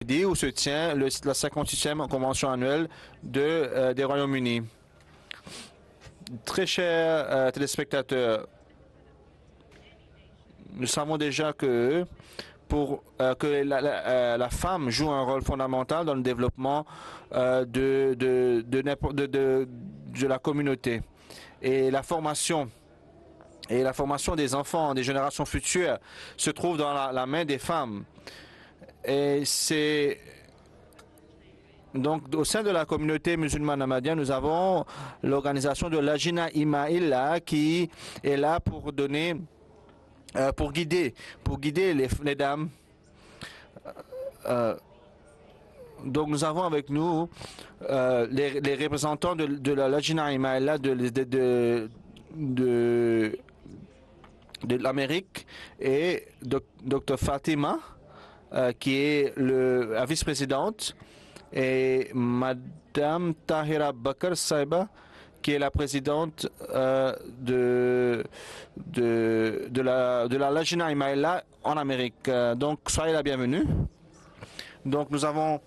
où se tient la 58e convention annuelle des Royaumes-Unis. Très chers téléspectateurs, nous savons déjà que pour que la femme joue un rôle fondamental dans le développement de la communauté et la formation. Et la formation des enfants, des générations futures, se trouve dans la main des femmes. Et c'est donc au sein de la communauté musulmane ahmadiyya, nous avons l'organisation de l'Ajina Imaïla qui est là pour donner, pour guider les dames. Donc nous avons avec nous les représentants de la Lajina Imaïla de l'Amérique et Dr Fatima qui est la vice-présidente et Madame Tahira Bakr Saiba qui est la présidente de la Lajina Imaïla en Amérique. Donc soyez la bienvenue. Donc nous avons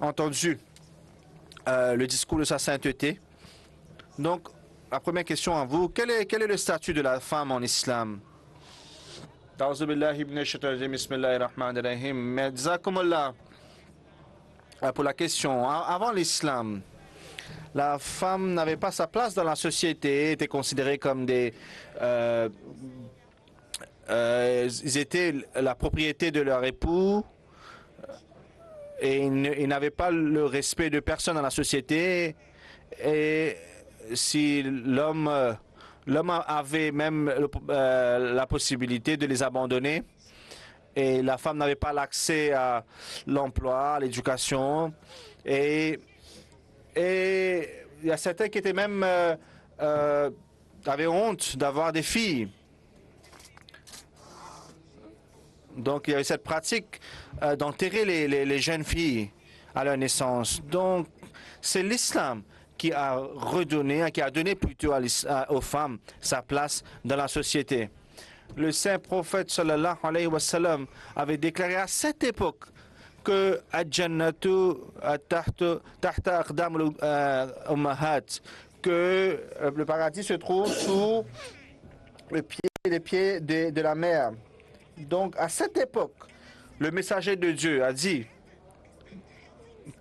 entendu le discours de sa sainteté. Donc la première question à vous, quel est le statut de la femme en islam? Pour la question, avant l'islam, la femme n'avait pas sa place dans la société, était considérée comme ils étaient la propriété de leur époux et ils n'avaient pas le respect de personne dans la société. Et si l'homme avait même la possibilité de les abandonner et la femme n'avait pas l'accès à l'emploi, à l'éducation. Et il y a certains qui étaient même avaient honte d'avoir des filles. Donc il y avait cette pratique d'enterrer les jeunes filles à leur naissance. Donc c'est l'islam qui a redonné, qui a donné plutôt aux femmes sa place dans la société. Le saint prophète sallallahu alayhi wa sallam avait déclaré à cette époque que Al-Jannatu tahta aqdam al-ummahat, que le paradis se trouve sous les pieds de la mère. Donc à cette époque, le messager de Dieu a dit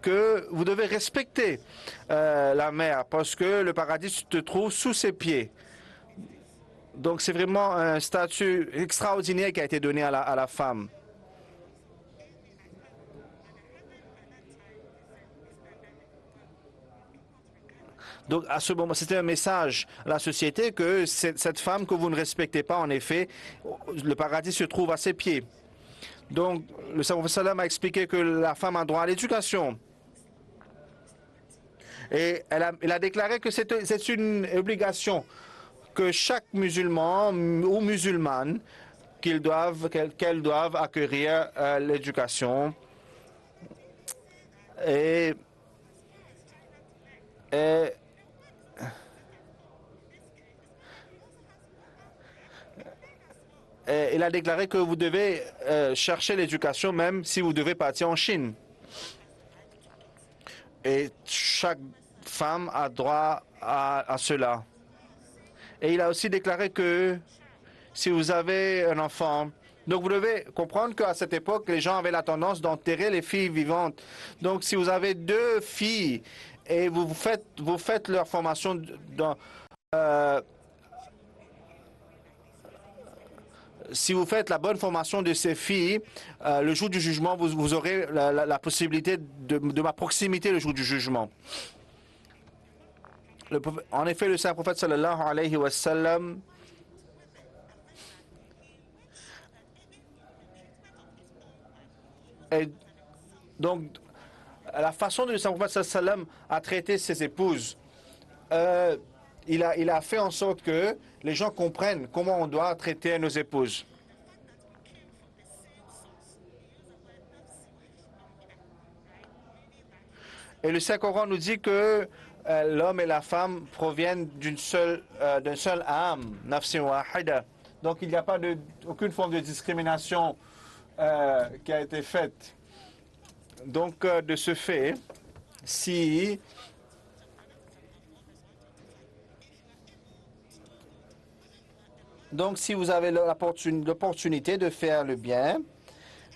que vous devez respecter la mère parce que le paradis se trouve sous ses pieds. Donc c'est vraiment un statut extraordinaire qui a été donné à la femme. Donc à ce moment, c'était un message à la société que cette femme que vous ne respectez pas, en effet, le paradis se trouve à ses pieds. Donc le prophète sallam a expliqué que la femme a droit à l'éducation. Et elle a déclaré que c'est une obligation que chaque musulman ou musulmane qu'elles doivent acquérir l'éducation. Et il a déclaré que vous devez chercher l'éducation même si vous devez partir en Chine. Et chaque femme a droit à cela. Et il a aussi déclaré que si vous avez un enfant, donc vous devez comprendre qu'à cette époque, les gens avaient la tendance d'enterrer les filles vivantes. Donc si vous avez deux filles et vous faites leur formation si vous faites la bonne formation de ces filles, le jour du jugement, vous aurez la possibilité de ma proximité le jour du jugement. En effet, le saint prophète sallallahu alayhi wa sallam et donc la façon dont le saint prophète sallallahu alayhi wa sallam a traité ses épouses, il a fait en sorte que les gens comprennent comment on doit traiter nos épouses. Et le Saint-Coran nous dit que l'homme et la femme proviennent d'une seule âme, nafsin wahida. Donc il n'y a pas aucune forme de discrimination qui a été faite. Donc, de ce fait, si vous avez l'opportunité de faire le bien,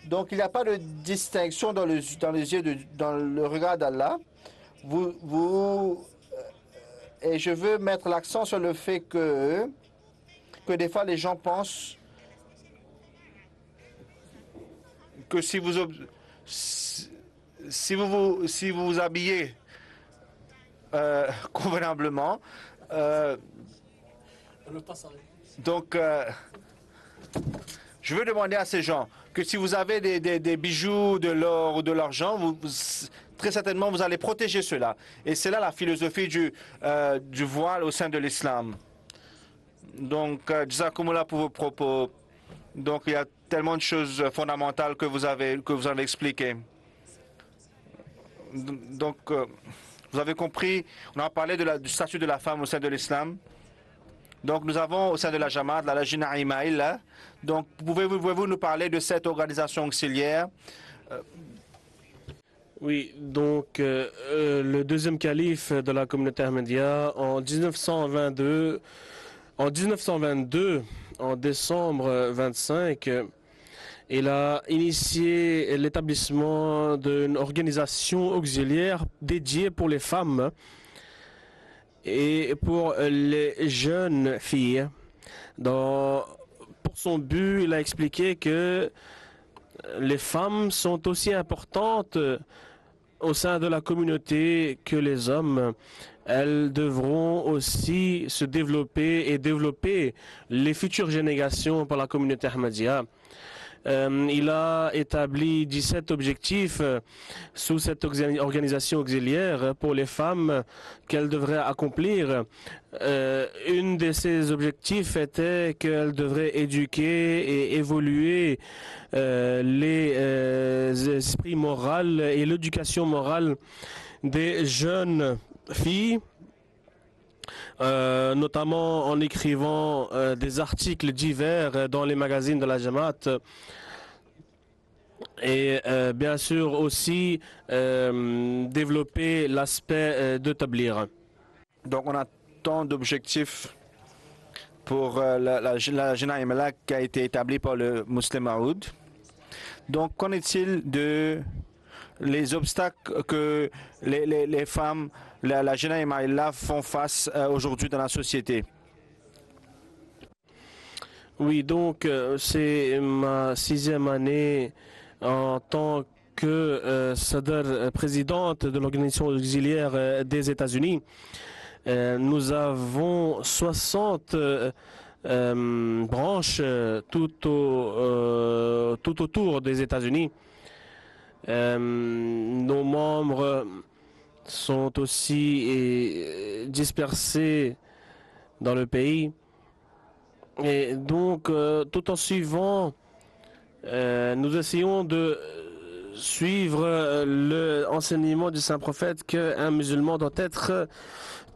donc il n'y a pas de distinction dans les yeux, dans le regard d'Allah. Et je veux mettre l'accent sur le fait que des fois les gens pensent que si vous vous habillez convenablement, donc je veux demander à ces gens que si vous avez des bijoux, de l'or ou de l'argent, très certainement vous allez protéger cela. Et c'est là la philosophie du voile au sein de l'islam. Donc, jazakumullah pour vos propos. Donc, il y a tellement de choses fondamentales que vous avez expliquées. Donc, vous avez compris, on a parlé du statut de la femme au sein de l'islam. Donc, nous avons au sein de la Jamaat, la Lajna Imaïla. Donc, pouvez-vous nous parler de cette organisation auxiliaire? Oui, donc le deuxième calife de la communauté Ahmadiyya en 1922, en décembre 25, il a initié l'établissement d'une organisation auxiliaire dédiée pour les femmes et pour les jeunes filles. Pour son but, il a expliqué que les femmes sont aussi importantes au sein de la communauté que les hommes. Elles devront aussi se développer et développer les futures générations pour la communauté Ahmadiyya. Il a établi 17 objectifs sous cette organisation auxiliaire pour les femmes qu'elles devraient accomplir. Une de ces objectifs était qu'elles devraient éduquer et évoluer les esprits moraux et l'éducation morale des jeunes filles, notamment en écrivant des articles divers dans les magazines de la Jamaat et bien sûr aussi développer l'aspect de tablir. Donc on a tant d'objectifs pour la Jina Imela qui a été établie par le Muslim Aoud. Donc qu'en est-il de les obstacles que les femmes, la Jina Imela font face aujourd'hui dans la société? Oui, donc c'est ma 6e année en tant que présidente de l'organisation auxiliaire des États-Unis. Nous avons 60 branches tout autour des États-Unis. Nos membres sont aussi dispersés dans le pays. Et donc, tout en suivant, nous essayons de suivre l'enseignement du Saint-Prophète qu'un musulman doit être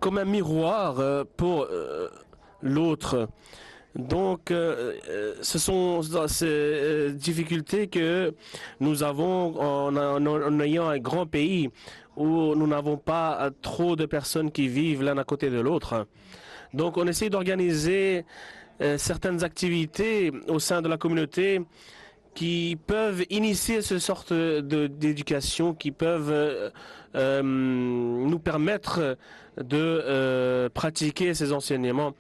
comme un miroir pour l'autre. Donc, ce sont ces difficultés que nous avons en ayant un grand pays où nous n'avons pas trop de personnes qui vivent l'un à côté de l'autre. Donc, on essaie d'organiser certaines activités au sein de la communauté qui peuvent initier ce sorte d'éducation, qui peuvent nous permettre de pratiquer ces enseignements.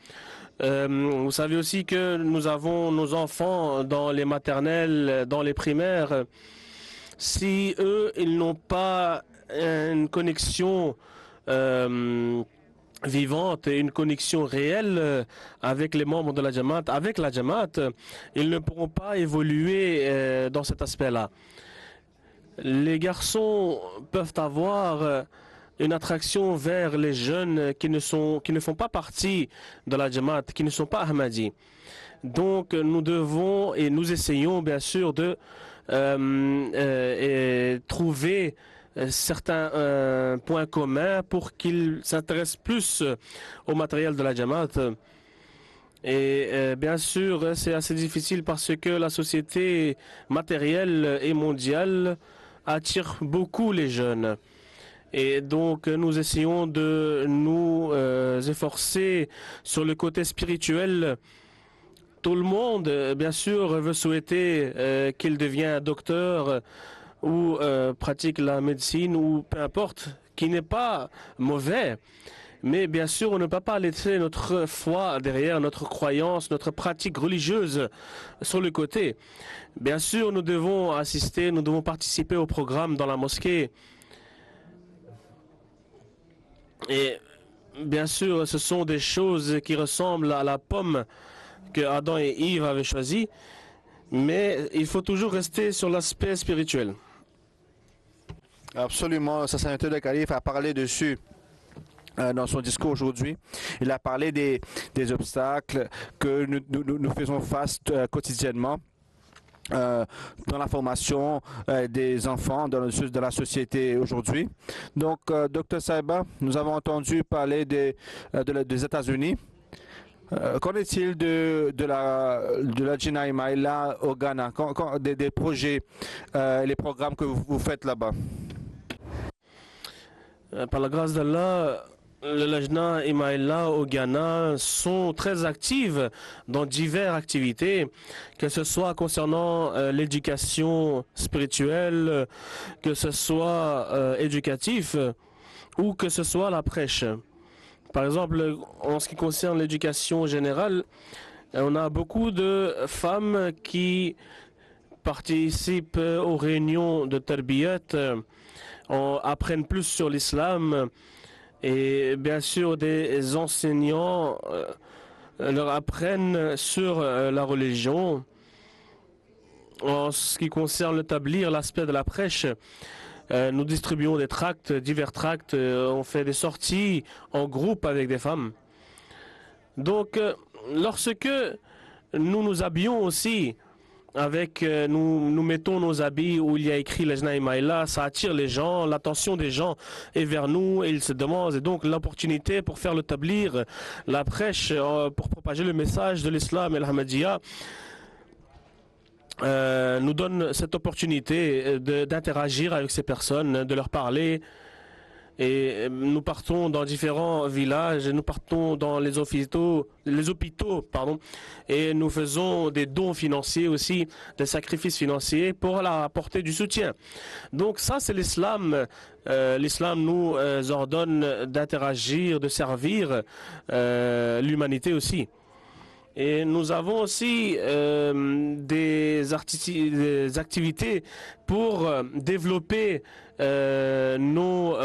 Vous savez aussi que nous avons nos enfants dans les maternelles, dans les primaires. Si eux, ils n'ont pas une connexion vivante et une connexion réelle avec les membres de la Jamaat, avec la Jamaat, ils ne pourront pas évoluer dans cet aspect-là. Les garçons peuvent avoir une attraction vers les jeunes qui ne font pas partie de la Jamaat, qui ne sont pas Ahmadis. Donc nous devons et nous essayons bien sûr de trouver certains points communs pour qu'ils s'intéressent plus au matériel de la Jamaat. Et bien sûr, c'est assez difficile parce que la société matérielle et mondiale attire beaucoup les jeunes. Et donc, nous essayons de nous efforcer sur le côté spirituel. Tout le monde, bien sûr, veut souhaiter qu'il devienne docteur ou pratique la médecine ou peu importe, qui n'est pas mauvais. Mais bien sûr, on ne peut pas laisser notre foi derrière, notre croyance, notre pratique religieuse sur le côté. Bien sûr, nous devons assister, nous devons participer au programme dans la mosquée. Et bien sûr, ce sont des choses qui ressemblent à la pomme que Adam et Yves avaient choisie, mais il faut toujours rester sur l'aspect spirituel. Absolument, le sacerdoce de calife a parlé dessus dans son discours aujourd'hui. Il a parlé des obstacles que nous faisons face quotidiennement dans la formation des enfants dans la société aujourd'hui. Donc, Dr Saiba, nous avons entendu parler des États-Unis. Qu'en est-il de la Jina Imaila au Ghana, des projets, les programmes que vous faites là-bas? Par la grâce d'Allah, le Lajna Imaila au Ghana sont très actives dans diverses activités, que ce soit concernant l'éducation spirituelle, que ce soit éducatif ou que ce soit la prêche. Par exemple, en ce qui concerne l'éducation générale, on a beaucoup de femmes qui participent aux réunions de Tarbiyat, apprennent plus sur l'islam et bien sûr des enseignants leur apprennent sur la religion. En ce qui concerne le tablir, l'aspect de la prêche, nous distribuons des tracts, divers tracts, on fait des sorties en groupe avec des femmes. Donc, lorsque nous nous habillons aussi, nous mettons nos habits où il y a écrit Lajna Imaila, ça attire les gens, l'attention des gens est vers nous et ils se demandent. Et donc l'opportunité pour faire le tablir, la prêche, pour propager le message de l'islam et l'Ahmadiyya, nous donne cette opportunité d'interagir avec ces personnes, de leur parler. Et nous partons dans différents villages, nous partons dans les hôpitaux, et nous faisons des dons financiers aussi, des sacrifices financiers pour leur apporter du soutien. Donc ça, c'est l'islam. L'islam nous ordonne d'interagir, de servir l'humanité aussi. Et nous avons aussi des activités pour développer nos...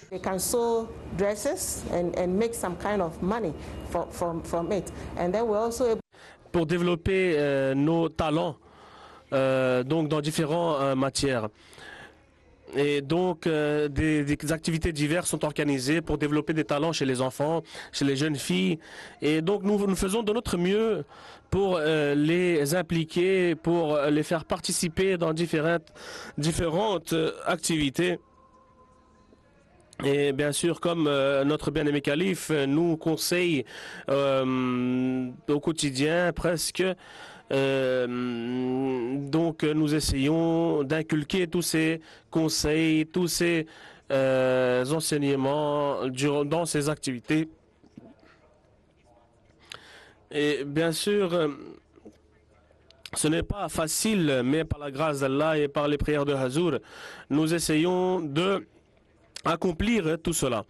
They can sew dresses and make some kind of money from it. And then we're also able pour développer nos talents donc dans différentes matières. Et donc, des activités diverses sont organisées pour développer des talents chez les enfants, chez les jeunes filles. Et donc, nous faisons de notre mieux pour les impliquer, pour les faire participer dans différentes activités. Et bien sûr, comme notre bien-aimé calife nous conseille au quotidien presque, donc nous essayons d'inculquer tous ces conseils, tous ces enseignements dans ces activités. Et bien sûr, ce n'est pas facile, mais par la grâce d'Allah et par les prières de Hazour, nous essayons de accomplir tout cela.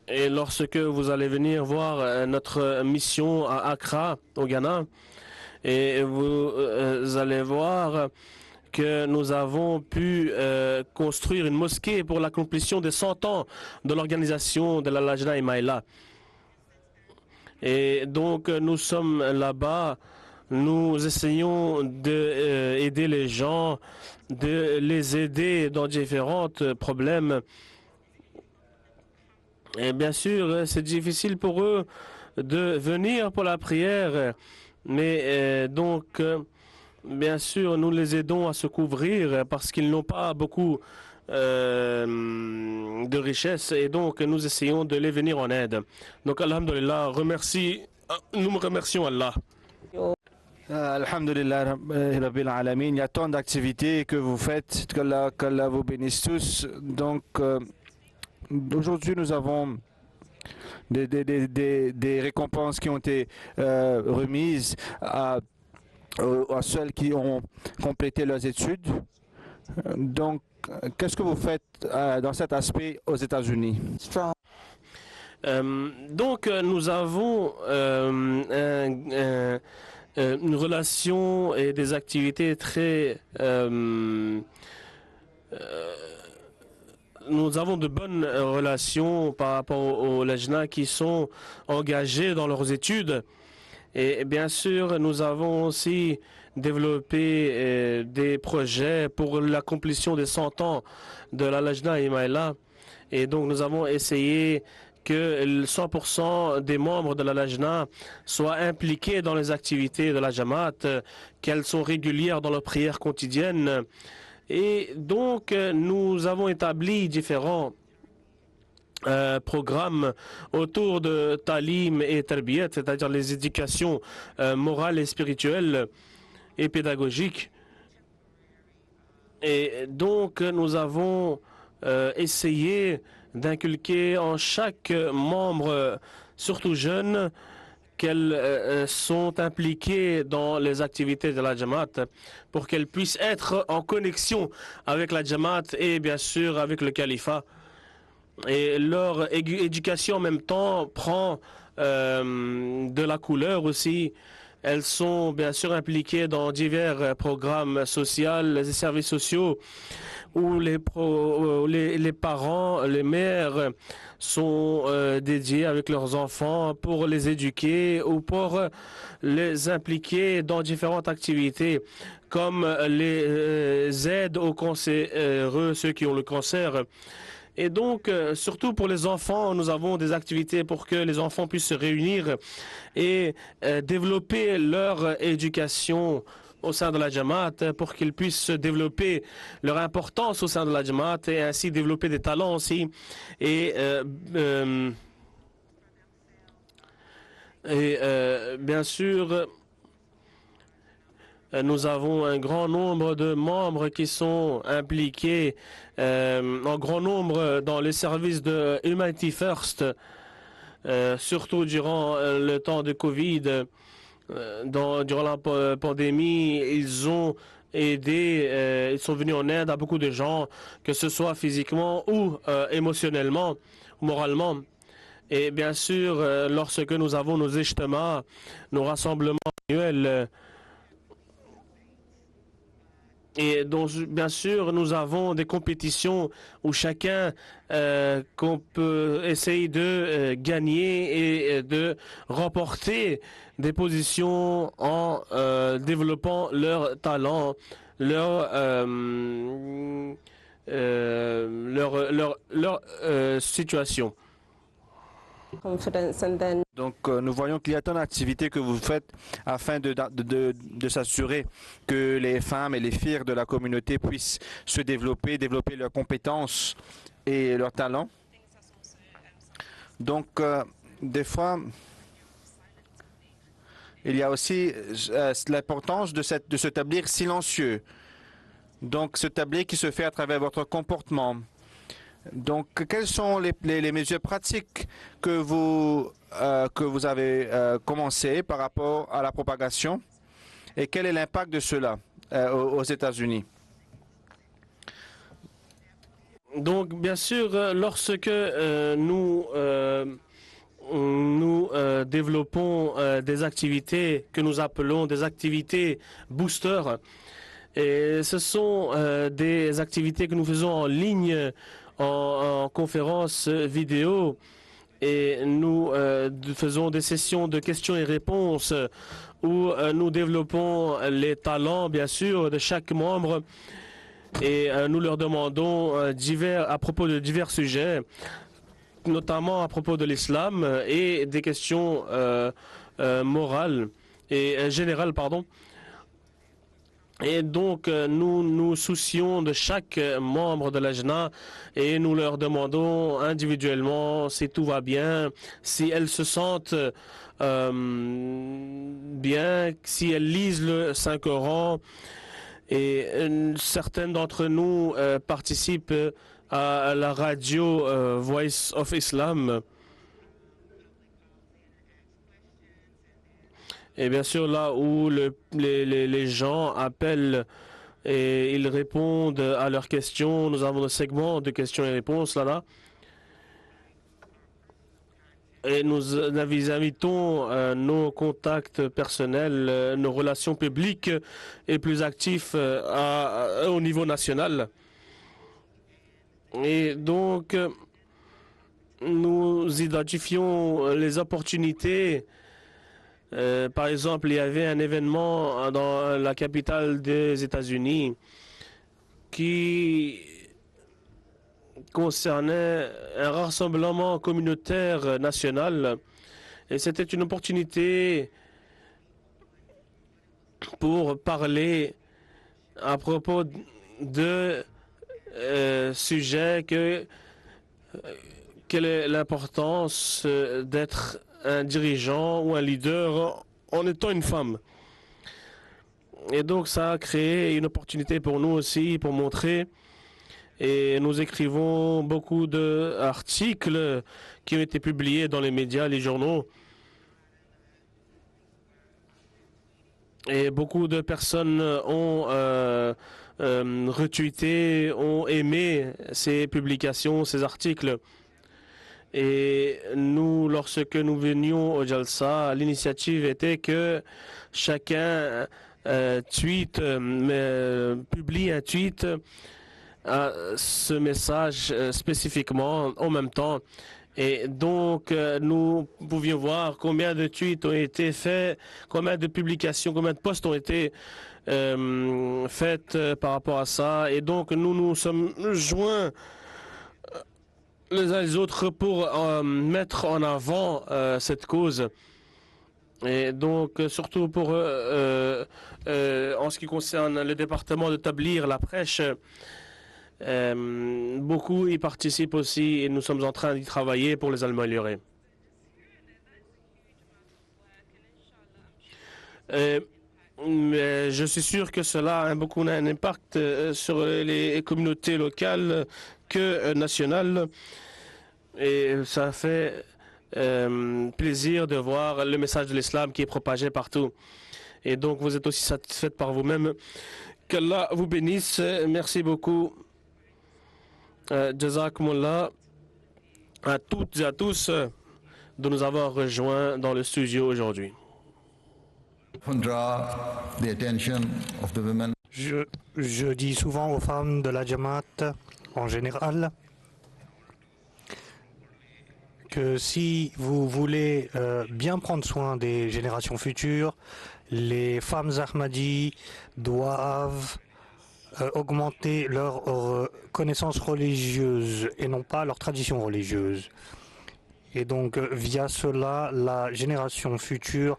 Et lorsque vous allez venir voir notre mission à Accra, au Ghana, et vous allez voir que nous avons pu construire une mosquée pour l'accomplissement des 100 ans de l'organisation de la Lajna Imaila. Et donc, nous sommes là-bas, nous essayons d'aider les gens, de les aider dans différents problèmes. Et bien sûr, c'est difficile pour eux de venir pour la prière, mais donc, bien sûr, nous les aidons à se couvrir parce qu'ils n'ont pas beaucoup de richesses et donc nous essayons de les venir en aide. Donc, alhamdulillah, nous remercions Allah. Alhamdulillah Rabbil Alamin. Il y a tant d'activités que vous faites, qu'Allah vous bénisse tous. Donc, aujourd'hui, nous avons des récompenses qui ont été remises à ceux qui ont complété leurs études. Donc, qu'est-ce que vous faites dans cet aspect aux États-Unis? Strong. Donc, nous avons une relation et des activités très... nous avons de bonnes relations par rapport aux Lajna qui sont engagés dans leurs études. Et bien sûr, nous avons aussi développé des projets pour l'accomplissement des 100 ans de la Lajna Imaïla. Et donc, nous avons essayé que 100% des membres de la Lajna soient impliqués dans les activités de la Jamaat, qu'elles sont régulières dans leurs prières quotidiennes. Et donc, nous avons établi différents programmes autour de Talim et Tarbiyat, c'est-à-dire les éducations morales et spirituelles et pédagogiques. Et donc, nous avons essayé d'inculquer en chaque membre, surtout jeune, qu'elles sont impliquées dans les activités de la Jamaat pour qu'elles puissent être en connexion avec la Jamaat et bien sûr avec le califat. Et leur éducation en même temps prend de la couleur aussi. Elles sont bien sûr impliquées dans divers programmes sociaux et services sociaux où les parents, les mères sont dédiés avec leurs enfants pour les éduquer ou pour les impliquer dans différentes activités comme les aides aux cancéreux, ceux qui ont le cancer. Et donc, surtout pour les enfants, nous avons des activités pour que les enfants puissent se réunir et développer leur éducation au sein de la Jamaat pour qu'ils puissent développer leur importance au sein de la Jamaat et ainsi développer des talents aussi. Et bien sûr, nous avons un grand nombre de membres qui sont impliqués en grand nombre dans les services de Humanity First, surtout durant le temps de Covid. Durant la pandémie, ils ont aidé, ils sont venus en aide à beaucoup de gens, que ce soit physiquement ou émotionnellement, ou moralement. Et bien sûr, lorsque nous avons nos ijtima, nos rassemblements annuels, et donc, bien sûr, nous avons des compétitions où chacun qu'on peut essayer de gagner et de remporter des positions en développant leur talent, leur situation. Confidence, and then Donc, nous voyons qu'il y a tant d'activités que vous faites afin de s'assurer que les femmes et les filles de la communauté puissent se développer leurs compétences et leurs talents. Donc, des fois, il y a aussi l'importance de se établir silencieux. Donc, se établir qui se fait à travers votre comportement. Donc, quelles sont les mesures pratiques que vous avez commencé par rapport à la propagation et quel est l'impact de cela aux États-Unis? Donc, bien sûr, lorsque nous développons des activités que nous appelons des activités boosters, et ce sont des activités que nous faisons en ligne, en conférence vidéo, et nous faisons des sessions de questions et réponses où nous développons les talents, bien sûr, de chaque membre et nous leur demandons à propos de divers sujets, notamment à propos de l'islam et des questions morales et générales, pardon. Et donc, nous nous soucions de chaque membre de l'AJNA et nous leur demandons individuellement si tout va bien, si elles se sentent bien, si elles lisent le Saint-Coran. Et certaines d'entre nous participent à la radio Voice of Islam. Et bien sûr, là où les gens appellent et ils répondent à leurs questions, nous avons un segment de questions et réponses là. Et nous invitons nos contacts personnels, nos relations publiques et plus actifs au niveau national. Et donc, nous identifions les opportunités. Par exemple, il y avait un événement dans la capitale des États-Unis qui concernait un rassemblement communautaire national. Et c'était une opportunité pour parler à propos de sujets quelle est l'importance d'être un dirigeant ou un leader en étant une femme. Et donc ça a créé une opportunité pour nous aussi pour montrer, et nous écrivons beaucoup d'articles qui ont été publiés dans les médias, les journaux, et beaucoup de personnes ont retweeté, ont aimé ces publications, ces articles. Et nous, lorsque nous venions au Jalsa, l'initiative était que chacun publie un tweet à ce message spécifiquement en même temps. Et donc, nous pouvions voir combien de tweets ont été faits, combien de publications, combien de posts ont été faites par rapport à ça. Et donc, nous nous sommes joints les uns les autres pour mettre en avant cette cause. Et donc, surtout pour en ce qui concerne le département de Tablir, la prêche, beaucoup y participent aussi et nous sommes en train d'y travailler pour les améliorer. Mais je suis sûr que cela a beaucoup un impact sur les communautés locales que nationales. Et ça fait plaisir de voir le message de l'islam qui est propagé partout. Et donc, vous êtes aussi satisfaite par vous-même. Qu'Allah vous bénisse. Merci beaucoup. Jazakumullah à toutes et à tous de nous avoir rejoints dans le studio aujourd'hui. Je dis souvent aux femmes de la Jamaat en général que si vous voulez bien prendre soin des générations futures, les femmes Ahmadis doivent augmenter leur connaissance religieuse et non pas leur tradition religieuse. Et donc, via cela, la génération future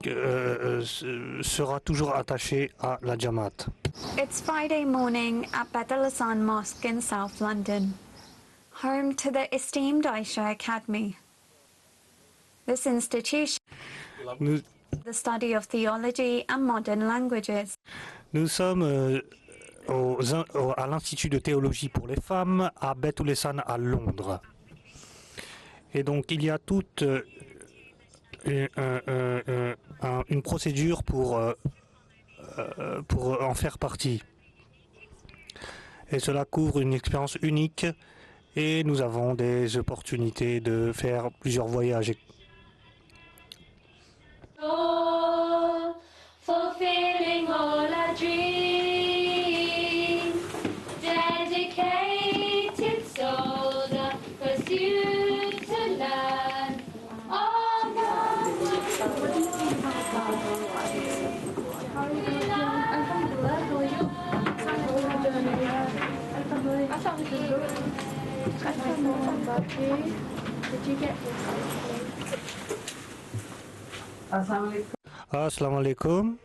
sera toujours attachée à la Jamaat. It's Friday morning at Bethel Hassan Mosque in South London, home to the esteemed Aisha Academy. This institution the study of theology and modern languages. Nous sommes à l'Institut de théologie pour les femmes à Bethel Hassan à Londres. Et donc il y a toute une procédure pour en faire partie. Et cela couvre une expérience unique et nous avons des opportunités de faire plusieurs voyages. Fulfilling all our dreams, dedicated souls, a pursuit to learn. Did you get this? Assalamu alaikum.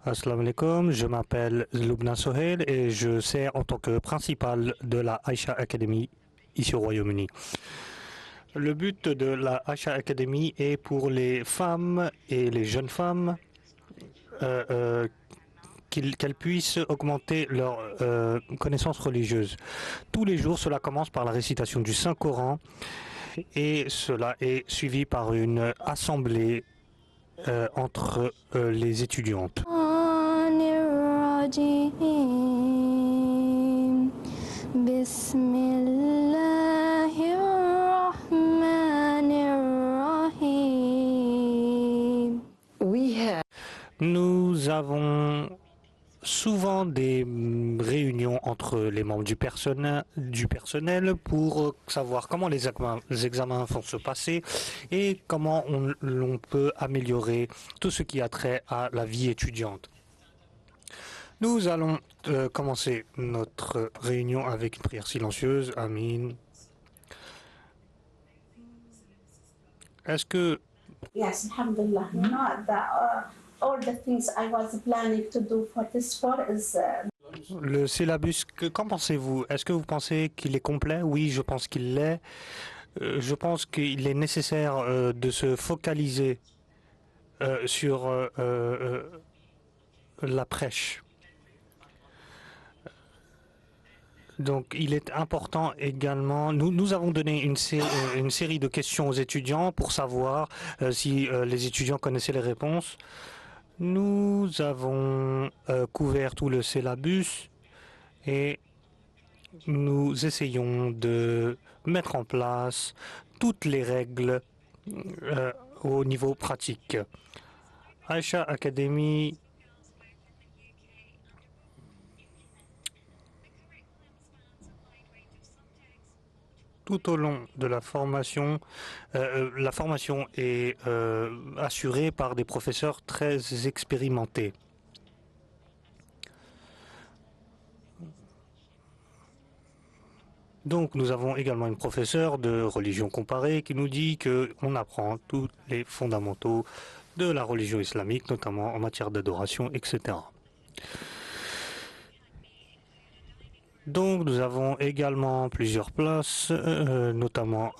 Assalamu alaikum, je m'appelle Lubna Sohail et je sers en tant que principal de la Aisha Academy ici au Royaume-Uni. Le but de la Aisha Academy est pour les femmes et les jeunes femmes qu'elles puissent augmenter leur connaissance religieuse. Tous les jours, cela commence par la récitation du Saint-Coran et cela est suivi par une assemblée entre les étudiantes. Nous avons souvent des réunions entre les membres du personnel pour savoir comment les examens vont se passer et comment l'on peut améliorer tout ce qui a trait à la vie étudiante. Nous allons commencer notre réunion avec une prière silencieuse. Amin. Est-ce que... Yes, alhamdulillah. You know, all the things I was planning to do for this sport is... Le syllabus, qu'en pensez-vous? Est-ce que vous pensez qu'il est complet? Oui, je pense qu'il l'est. Je pense qu'il est nécessaire de se focaliser sur la prêche. Donc, il est important également. Nous avons donné une série de questions aux étudiants pour savoir si les étudiants connaissaient les réponses. Nous avons couvert tout le syllabus et nous essayons de mettre en place toutes les règles au niveau pratique. Aisha Academy tout au long de la formation est assurée par des professeurs très expérimentés. Donc nous avons également une professeure de religion comparée qui nous dit qu'on apprend tous les fondamentaux de la religion islamique, notamment en matière d'adoration, etc. Donc nous avons également plusieurs places, notamment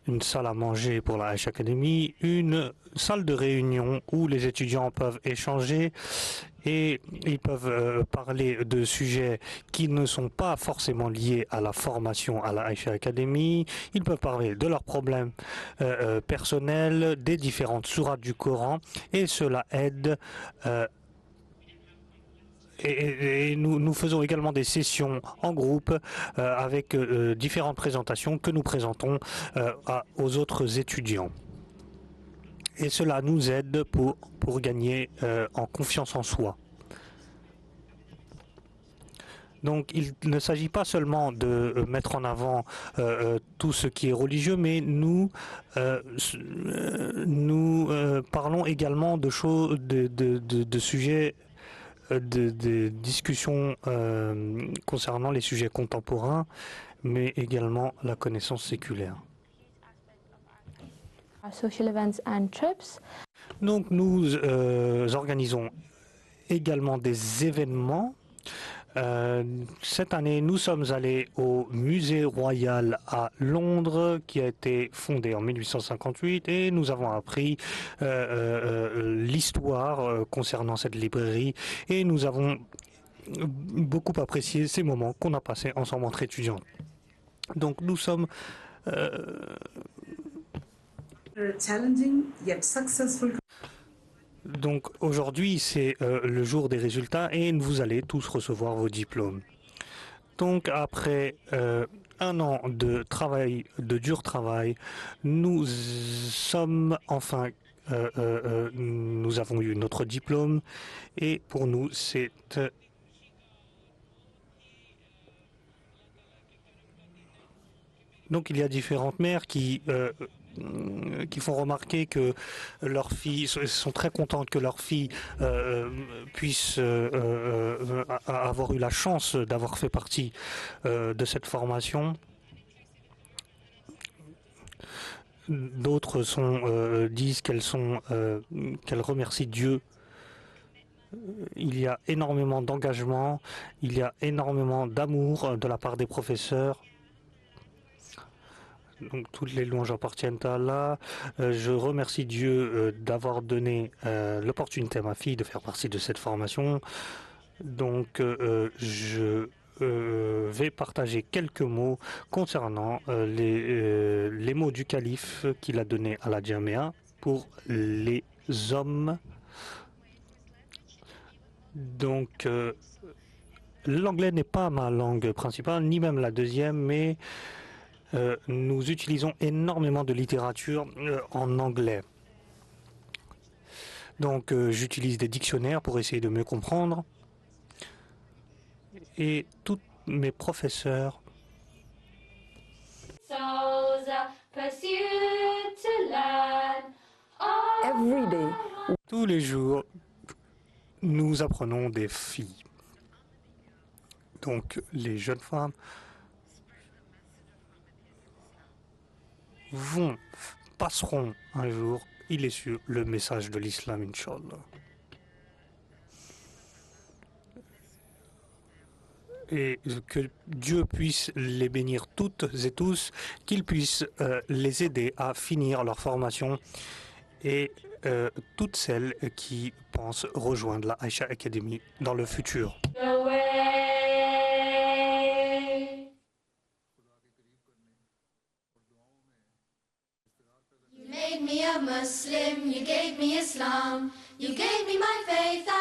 une salle à manger pour la Aisha Academy, une salle de réunion où les étudiants peuvent échanger et ils peuvent parler de sujets qui ne sont pas forcément liés à la formation à la Aisha Academy. Ils peuvent parler de leurs problèmes personnels, des différentes sourates du Coran et cela aide et nous faisons également des sessions en groupe avec différentes présentations que nous présentons aux autres étudiants. Et cela nous aide pour gagner en confiance en soi. Donc il ne s'agit pas seulement de mettre en avant tout ce qui est religieux, mais nous parlons également de choses, de sujets de discussions concernant les sujets contemporains, mais également la connaissance séculaire. Social events and trips. Donc nous organisons également des événements. Cette année, nous sommes allés au Musée Royal à Londres, qui a été fondé en 1858, et nous avons appris l'histoire concernant cette librairie, et nous avons beaucoup apprécié ces moments qu'on a passés ensemble entre étudiants. Donc nous sommes challenging yet successful. Donc aujourd'hui, c'est le jour des résultats et vous allez tous recevoir vos diplômes. Donc après un an de travail, de dur travail, nous sommes enfin, nous avons eu notre diplôme et pour nous c'est donc il y a différentes mères qui font remarquer que leurs filles sont très contentes que leurs filles puissent avoir eu la chance d'avoir fait partie de cette formation. D'autres disent qu'elles remercient Dieu Il y a énormément d'engagement, il y a énormément d'amour de la part des professeurs. Donc toutes les louanges appartiennent à Allah. Je remercie Dieu d'avoir donné l'opportunité à ma fille de faire partie de cette formation. Donc je vais partager quelques mots concernant les mots du calife qu'il a donné à la Jamia pour les hommes. Donc l'anglais n'est pas ma langue principale, ni même la deuxième, mais nous utilisons énormément de littérature en anglais. Donc j'utilise des dictionnaires pour essayer de mieux comprendre. Et tous mes professeurs tous les jours, nous apprenons des filles. Donc les jeunes femmes passeront un jour, il est sûr, le message de l'islam, Inch'Allah. Et que Dieu puisse les bénir toutes et tous, qu'il puisse les aider à finir leur formation et toutes celles qui pensent rejoindre la Aisha Academy dans le futur. You made me a Muslim, you gave me Islam, you gave me my faith.